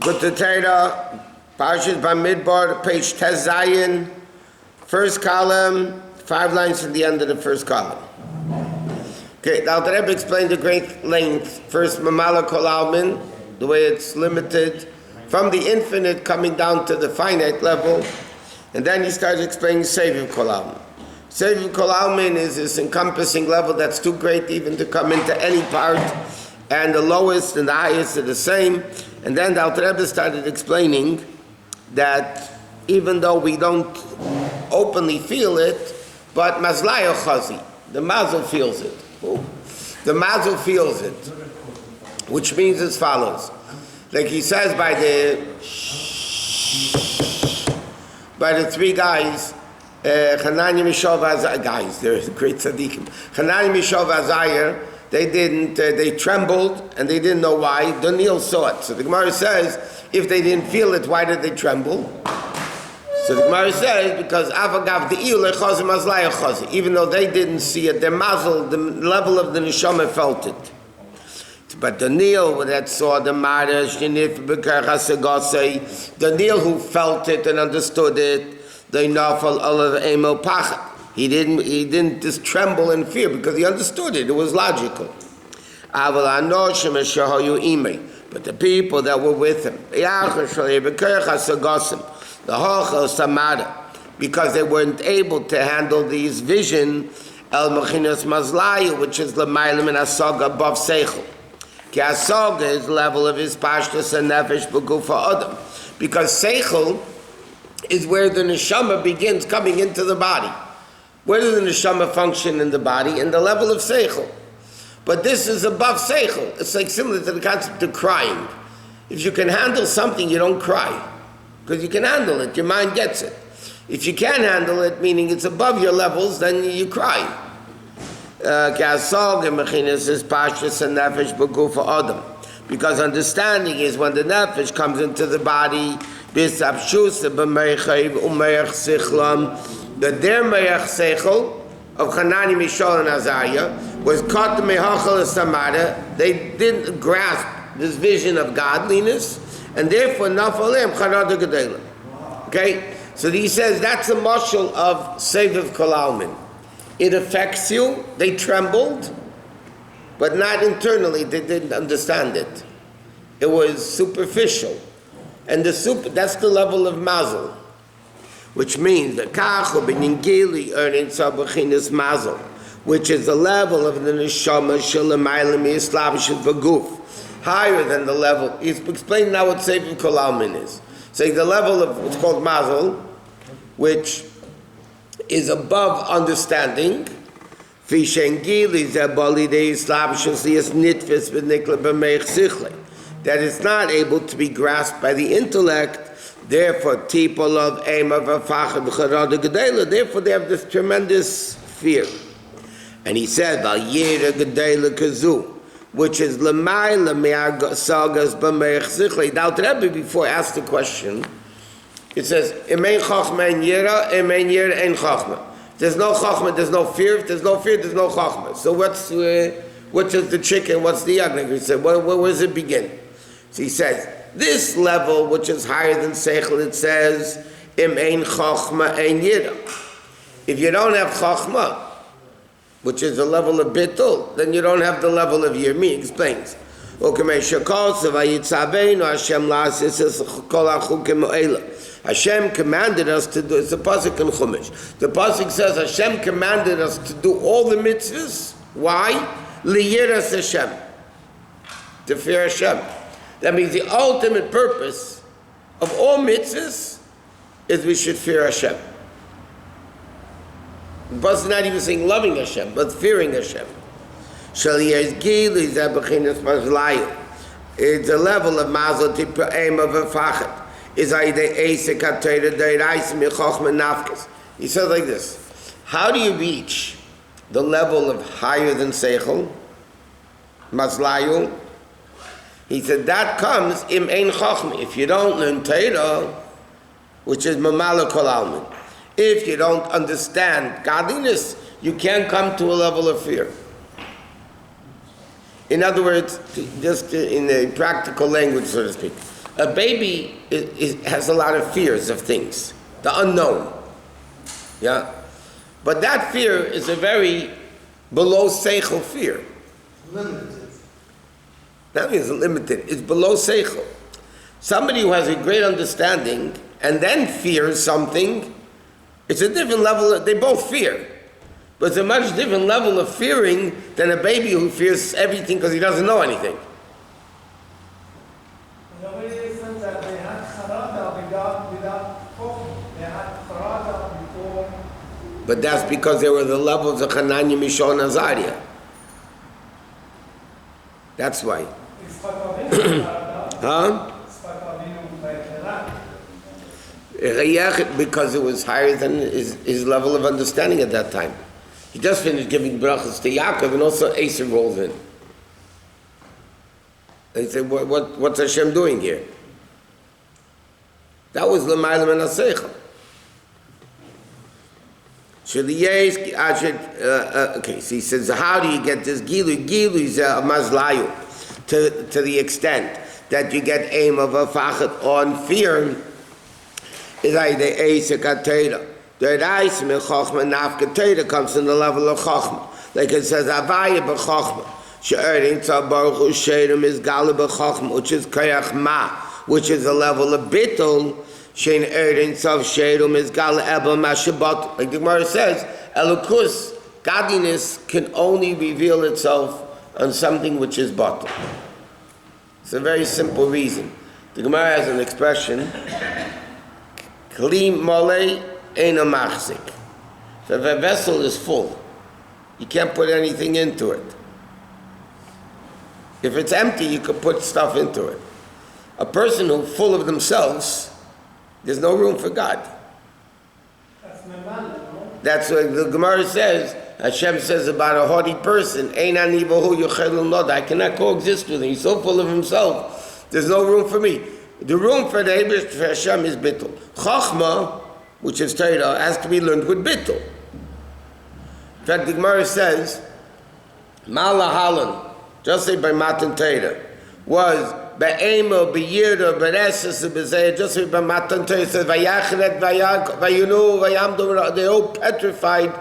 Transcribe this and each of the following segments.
Likutei Torah, Parshas Bamidbar, page Tez Zayin, first column, 5 lines from the end of the first column. Okay, now the Rebbe explained the great length. First, Mamala Kol Almin, the way it's limited, from the infinite coming down to the finite level, and then he starts explaining Seviv Kol Almin. Seviv Kol Almin is this encompassing level that's too great even to come into any part, and the lowest and the highest are the same. And then the Alter Rebbe started explaining that even though we don't openly feel it, but Mazlayo Chazi, the Mazel feels it. The Mazel feels it, which means as follows. Like he says by the 3 guys, Hanani, Mishael, guys, they're great tzaddikim. Hanani, Mishael, Azayir, they trembled and they didn't know why. Daniel saw it. So the Gemara says, if they didn't feel it, why did they tremble? So the Gemara says, because Avagav De'il Echazim Azlai Echazim, even though they didn't see it, their mazel, the level of the neshama felt it. But Daniel that saw the Marash, Daniel who felt it and understood it, they nafal alav emo pachat. He didn't just tremble in fear because he understood it. It was logical. But the people that were with him, the Hochel Samada, because they weren't able to handle these vision, El Mechinas Mazlayu, which is L'maylim and Asaga above Seichel. Ki Asaga is the level of his Pashtus and Nefesh B'Gufa Adam. Because Seichel is where the Neshama begins coming into the body. Where does the Neshama function in the body? In the level of Seichel. But this is above Seichel. It's like similar to the concept of crying. If you can handle something, you don't cry. Because you can handle it, your mind gets it. If you can't handle it, meaning it's above your levels, then you cry. Because understanding is when the nefesh comes into the body, the der me'ach seichel of Hanani, Mishael, and Azariah was caught the mehachal samara. They didn't grasp this vision of godliness, and therefore nafalem charada gedela. Okay, so he says that's a mashal of Seviv Kol Almin. It affects you. They trembled, but not internally. They didn't understand it. It was superficial, and that's the level of mazel. Which means the kachu b'ningili earning sabachinas mazel, which is the level of the neshama shalamaylam yislabishit v'guf, higher than the level. He's explaining now what Seviv Kol Almin is. So the level of what's called mazel, which is above understanding. That is not able to be grasped by the intellect. Therefore, people of therefore they have this tremendous fear. And he said, which is now the Rebbe before asked the question, it says, there's no chachma, there's no fear. If there's no fear, there's no chachma. So which is the chicken, what's the egg? He said, where does it begin? So he says, this level, which is higher than Seichel, it says, Im ein Chochma ein Yira. If you don't have Chochma, which is the level of Bittul, then you don't have the level of Yirmi. He explains. Hashem commanded us to do, it's a pasuk in Chumash. The pasuk says Hashem commanded us to do all the mitzvahs. Why? Liyiras Hashem. To fear Hashem. That means the ultimate purpose of all mitzvahs is we should fear Hashem. The pasuk is not even saying loving Hashem, but fearing Hashem. It's a level of mazel tipa'im of a fachet. He said like this: how do you reach the level of higher than Seichel, Mazlayu? He said that comes im ein chochma. If you don't learn Torah, which is Mamala Kol Almin, if you don't understand godliness, you can't come to a level of fear. In other words, just in a practical language, so to speak, A baby has a lot of fears of things, the unknown. Yeah? But that fear is a very below seichel fear. Limited. That means limited. It's below seichel. Somebody who has a great understanding and then fears something, it's a different level. They both fear. But it's a much different level of fearing than a baby who fears everything because he doesn't know anything. Nobody says that they had charata without hope. They had charata before. But that's because they were the levels of Hananya, Mishael, and Azariah. That's why. Huh? Because it was higher than his level of understanding at that time. He just finished giving brachas to Yaakov, and also Esav rolls in. And he said, what's Hashem doing here? That was l'mayla min haseichel. Okay, so he says, how do you get this gilu? Gilu is a mazlayu, to the extent that you get aim of a fachet on fear, is like the Eisa Katera. The Reis min Chochma Nafka Teda comes in the level of Chochma. Like it says, Avaya b'Chochma. She'erin Tzal Baruch Hu She'erim is Gala b'Chochma, which is Koyach Ma, which is the level of Bittul. She'en Erin Tzal She'erim is Gala Eba Ma Shabbat. Like the Gemara says, Elokus, godliness can only reveal itself on something which is Batul. It's a very simple reason. The Gemara has an expression, Kli Molei Eino Machzik. So if a vessel is full, you can't put anything into it. If it's empty, you could put stuff into it. A person who's full of themselves, there's no room for God. That's what the Gemara says. Hashem says about a haughty person, I cannot coexist with him. He's so full of himself, there's no room for me. The room for the Eibush, for Hashem, is bittul. Chachma, which is Torah, has to be learned with bittul. In fact, the Gemara says, Malahalan, just say by Matan Torah, was Be'ema, Be'yira, Be'reses, Be'zeh, just say by Matan Torah, says, Vayachret, Vayunu, Vayamdu, they're all petrified.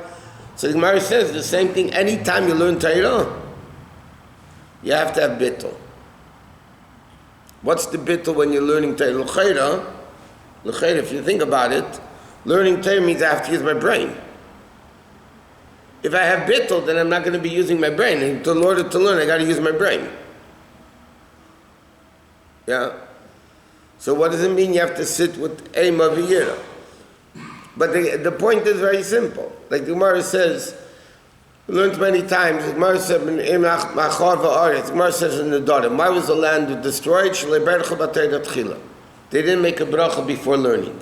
So the Gemara says the same thing. Anytime you learn Torah, you have to have bittul. What's the bittul when you're learning Torah? L'chayra, if you think about it, learning Torah means I have to use my brain. If I have bittul, then I'm not going to be using my brain. In order to learn, I got to use my brain. Yeah? So what does it mean you have to sit with aim of a year? But the point is very simple. Like the Gemara says, we learned many times, the Gemara says, the Gemara says in the Dorim, why was the land destroyed? They didn't make a bracha before learning.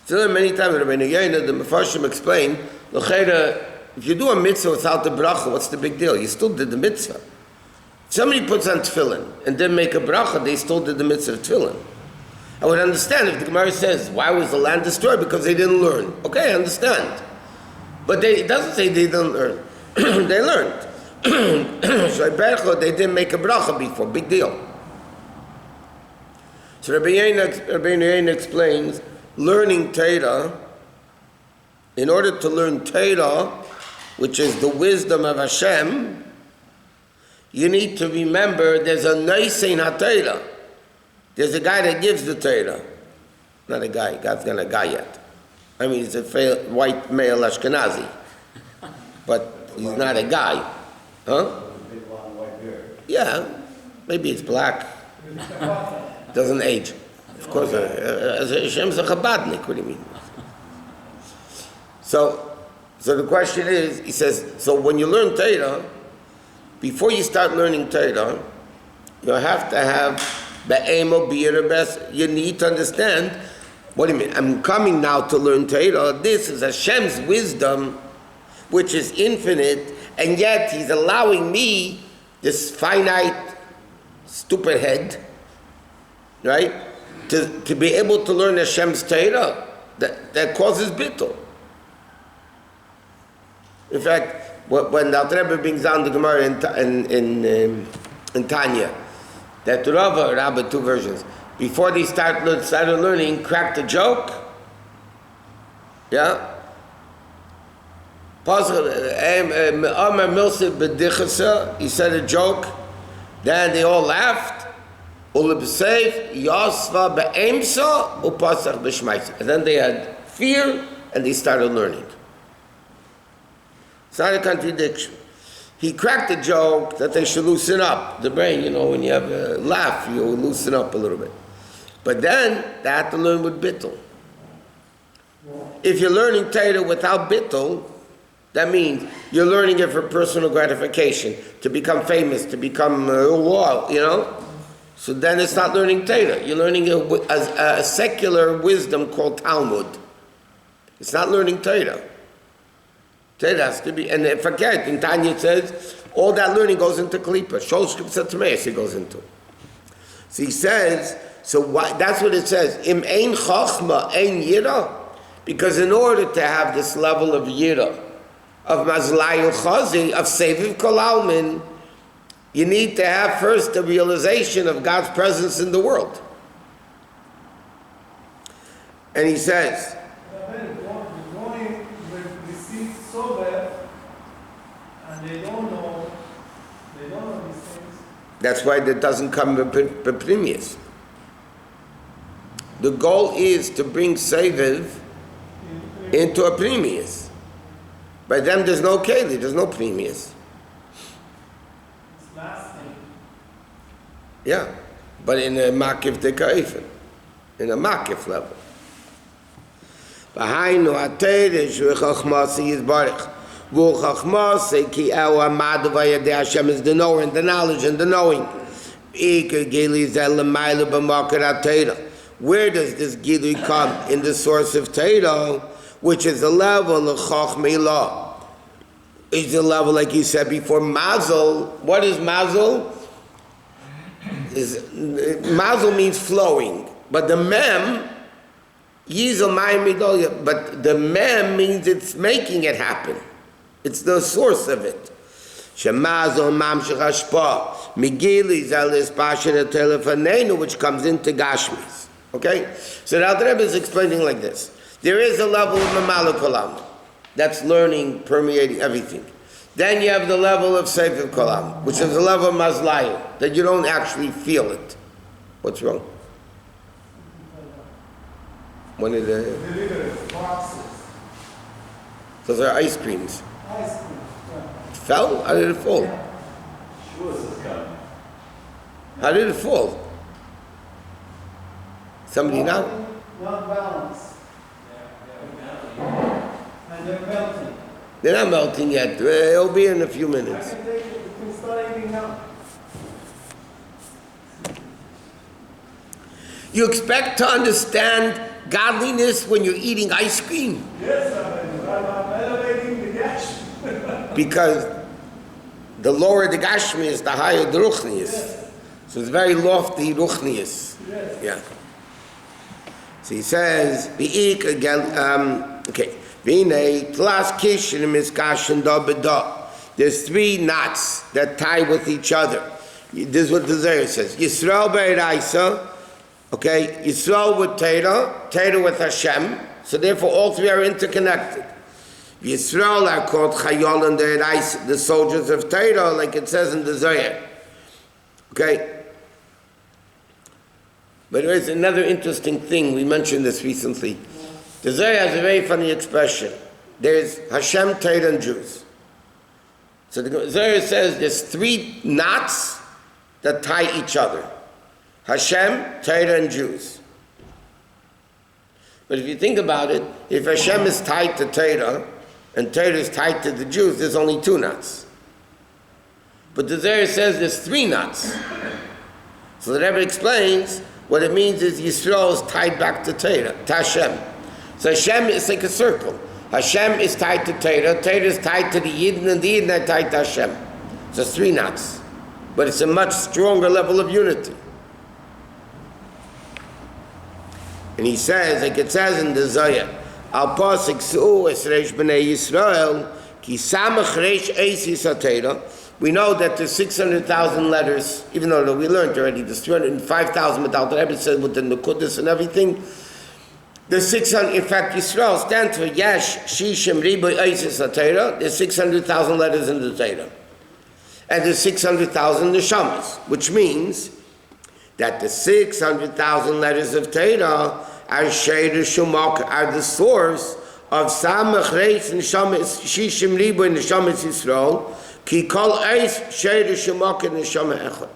So many times, Rabbi Neyena, the Mefarshim explained, if you do a mitzvah without the bracha, what's the big deal? You still did the mitzvah. Somebody puts on tefillin and didn't make a bracha, they still did the mitzvah of tefillin. I would understand if the Gemara says, why was the land destroyed? Because they didn't learn. Okay, I understand. But it doesn't say they didn't learn. They learned. They didn't make a bracha before. Big deal. So Rabbi Yehuda explains, learning Torah, in order to learn Torah, which is the wisdom of Hashem, you need to remember there's a Neisein HaTorah. There's a guy that gives the Torah. Not a guy. God's not a guy yet. I mean, he's a white male Ashkenazi. But he's not a guy. Huh? Yeah. Maybe it's black. Doesn't age. Of course, Hashem's a Chabadnik. What do you mean? So the question is, he says, so when you learn Torah, before you start learning Torah, you have to have you need to understand, what do you mean? I'm coming now to learn Torah. This is Hashem's wisdom, which is infinite, and yet He's allowing me, this finite, stupid head, right, to be able to learn Hashem's Torah. That causes bittul. In fact, when the Alter Rebbe brings down the Gemara in Tanya, that Rabbi, two versions. Before they started learning, cracked a joke. Yeah? He said a joke. Then they all laughed. And then they had fear and they started learning. It's not a contradiction. He cracked a joke that they should loosen up. The brain, when you have a laugh, you loosen up a little bit. But then they had to learn with bittul. If you're learning Torah without bittul, that means you're learning it for personal gratification, to become famous, to become So then it's not learning Torah. You're learning a secular wisdom called Talmud. It's not learning Torah. Torah has to be, and forget, in Tanya it says, all that learning goes into Klippa. It goes into. So he says, that's what it says. Im ein chachma ein yira. Because in order to have this level of yira, of mazlayu chazi, of seviv kol almin, you need to have first the realization of God's presence in the world. And he says, they don't know these things. That's why that doesn't come b'pnimius. The goal is to bring seviv into a pnimius. By them there's no keli, there's no pnimius. It's lasting. Yeah, but in a makif dekaifen, in a makif level. V'hainu ateidish v'chachmasi yizbarich. V'chachmasi ki ewa madu v'yadei Hashem is the knower and the knowledge and the knowing. Ika gili zel l'maylu b'makar ateidah. Where does this gili come? In the source of Torah, which is the level of chachmeilah. It's the level, like you said before, mazel. What is mazel? Mazel means flowing, but the mem, yizel mayim midolya, but the mem means it's making it happen. It's the source of it. Shemazel mamshech hashpa migili zelis pashin telefonenu, which comes into gashmis. Okay, so now the Rebbe is explaining like this: there is a level of mamaluk olam that's learning, permeating everything. Then you have the level of sefer kolam, which is the level of mazlayim that you don't actually feel it. What's wrong? One of the boxes. Those are ice creams. Ice cream. It fell? How did it fall? How did it fall? Somebody now? Not balanced. And they're melting. They're not melting yet. It'll be in a few minutes. I can take it. You can start eating now. You expect to understand godliness when you're eating ice cream? Yes, I'm elevating the gash. Because the lower the gashmi is, the higher the ruchnius. Yes. So it's very lofty ruchnius. Yes. Yeah. So he says, okay. There's three knots that tie with each other. This is what the Zohar says. Yisrael be'iraisa, okay, Yisrael with Torah, Torah with Hashem, so therefore all three are interconnected. Yisrael are called Chayol and the soldiers of Torah, like it says in the Zohar. Okay? But there is another interesting thing, we mentioned this recently. The Zohar has a very funny expression. There's Hashem, Torah, and Jews. So the Zohar says there's three knots that tie each other. Hashem, Torah, and Jews. But if you think about it, if Hashem is tied to Torah, and Torah is tied to the Jews, there's only two knots. But the Zohar says there's three knots. So the Rebbe explains, what it means is Yisrael is tied back to Torah, to Hashem. So Hashem is like a circle. Hashem is tied to Torah, Torah is tied to the Yidden, and the Yidden are tied to Hashem. So it's three knots. But it's a much stronger level of unity. And he says, like it says in the Zohar, Al pasuk Su'u es reish b'nei Yisrael, ki samach reish eis yis ha-Torah, We know that there's 600,000 letters, even though we learned already there's 305,000 without the Rebbe said with the Nukudis and everything. There's 600, in fact, Yisrael stands for Yesh, Shishim, Riboy, Isis, HaTorah. There's 600,000 letters in the Torah. And there's 600,000 Neshamas, which means that the 600,000 letters of Torah are Sheir Shumak, are the source of Samach Reis Neshamas, Shishim, Riboy, Neshamas Yisrael, Ki Kol Eis Sheir Shumak Neshama Echad.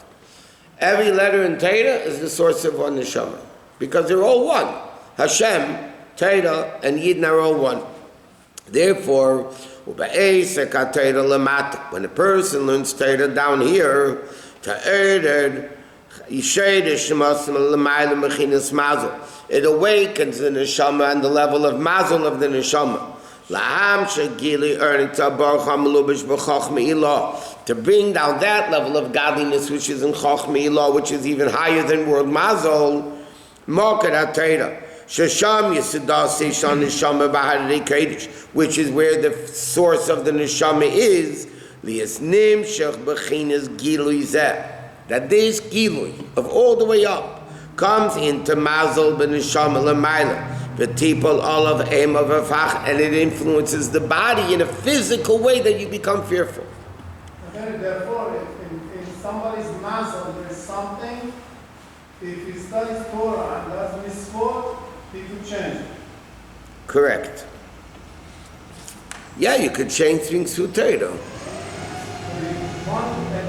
Every letter in Torah is the source of one Neshama, because they're all one. Hashem, Torah, and Yidden are all one. Therefore, when a person learns Torah down here, it awakens the neshama and the level of mazel of the neshama. To bring down that level of godliness which is in Chochmei Ilah, which is even higher than world mazel, Mokat HaTorah. Shasham Yesidah Seishan Neshama Bahar Kodesh, which is where the source of the neshama is. Liasnim Shech Bechinas Gilui Zeh, that this Gilui of all the way up comes into Mazel B'Neshama L'Mayla, V'Tipol Olav Em of Afach, and it influences the body in a physical way that you become fearful. Okay, therefore, in somebody's Mazel there is something. If he studies Torah and does mitzvot, he could change it. Correct. Yeah, you could change things through Torah. A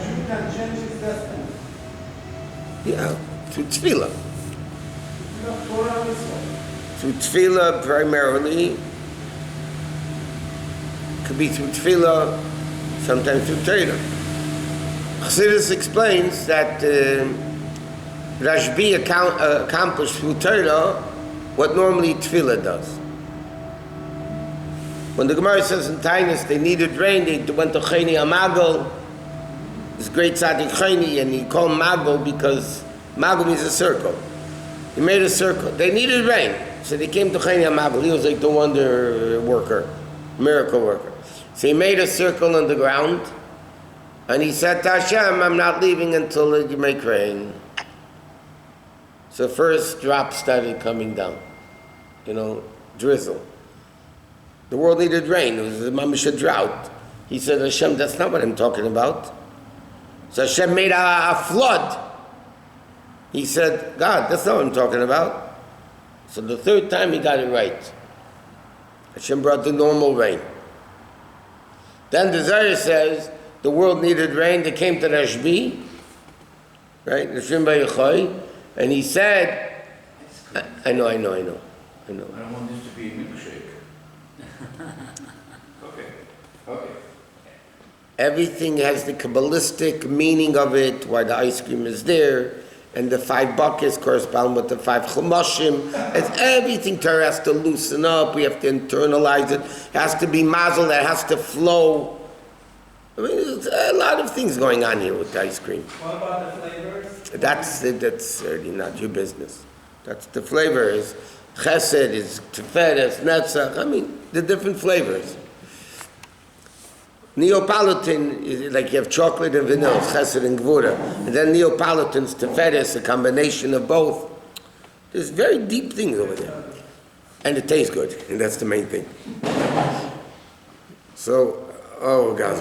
Jew can change his destiny. Yeah, through tefillah. Torah mitzvot. Through tefillah primarily. Could be through tefillah, sometimes through Torah. Chassidus explains that Rashbi accomplished through Torah what normally tefillah does. When the Gemara says in Tainus they needed rain, they went to Cheni Amagol, this great tzaddik Cheni, and he called Magol because Magol means a circle. He made a circle. They needed rain, so they came to Cheni Amagol. He was like the wonder worker, miracle worker. So he made a circle on the ground, and he said to Hashem, I'm not leaving until you make rain. So first drops started coming down, drizzle. The world needed rain. It was a mamish drought. He said, Hashem, that's not what I'm talking about. So Hashem made a flood. He said, God, that's not what I'm talking about. So the third time he got it right. Hashem brought the normal rain. Then the Zohar says, the world needed rain. They came to Rashbi, right? Rashbi Baruch, and he said, I know. I don't want this to be a milkshake. Okay. Everything has the Kabbalistic meaning of it, why the ice cream is there, and the 5 buckets correspond with the 5 chumashim. It's everything Torah has to loosen up, we have to internalize it. It has to be mazel, that has to flow. I mean, there's a lot of things going on here with the ice cream. What about the flavors? That's really not your business. That's the flavors. Chesed is Tiferes, Netzach, the different flavors. Neapolitan is like you have chocolate and vanilla, Chesed and Gvura. And then Neapolitan's Tiferes, a combination of both. There's very deep things over there. And it tastes good, and that's the main thing. So, guys,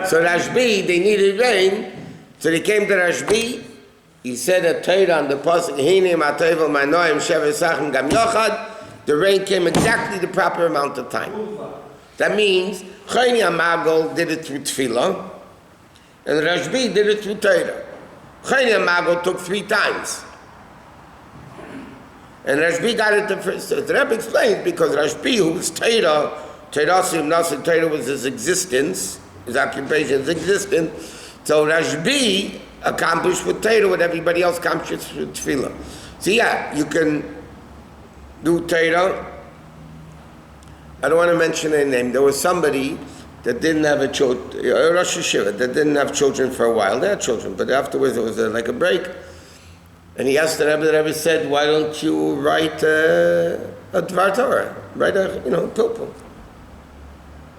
so Rashbi, they needed rain, so they came to Rashbi. He said a Torah on the pasuk, Hinim Atovel Manoim Shevesachim Gam Yochad. The rain came exactly the proper amount of time. That means Chayni Amagol did it through Tefillah, and Rashbi did it through Torah. Chayni Amagol took 3 times, and Rashbi got it the first. So the Rebbe explains because Rashbi, who was Torah was his existence, his occupation, his existence. So Rashbi accomplished with Torah what everybody else accomplished with Tefillah. So yeah, you can do Torah. I don't want to mention any name. There was somebody that didn't have a Rosh Hashiva, that didn't have children for a while. They had children, but afterwards there was like a break. And he asked the Rebbe said, why don't you write a Dvar Torah? Write a pilpul.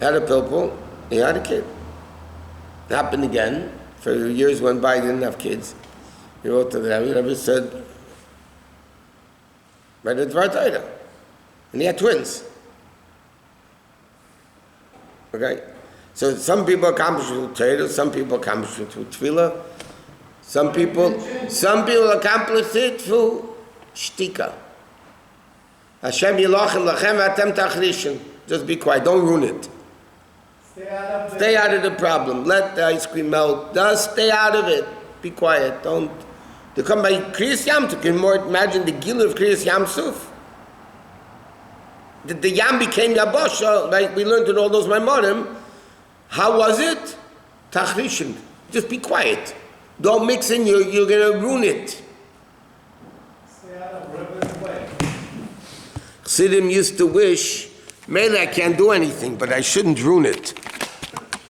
Had a pilpul, he had a kid. It happened again. For years went by, he didn't have kids. He wrote to the Rebbe, said, write a Dvar Torah. And he had twins. Okay? So some people accomplish it with Torah, some people accomplish it with Tefillah, some people accomplish it through Shtika. Hashem yilochem lachem v'atem tachrishim. Just be quiet, don't ruin it. Stay out of the problem. Let the ice cream melt. Just stay out of it. Be quiet. Don't. To come by Kriyas Yam, you can more imagine the Gila of Kriyas Yam Suf. The Yam became Yabosha, like we learned in all those Maimorim. How was it? Tachrishim. Just be quiet. Don't mix in, you're going to ruin it. Stay out of Rebbe's way. Chassidim used to wish, maybe I can't do anything, but I shouldn't ruin it.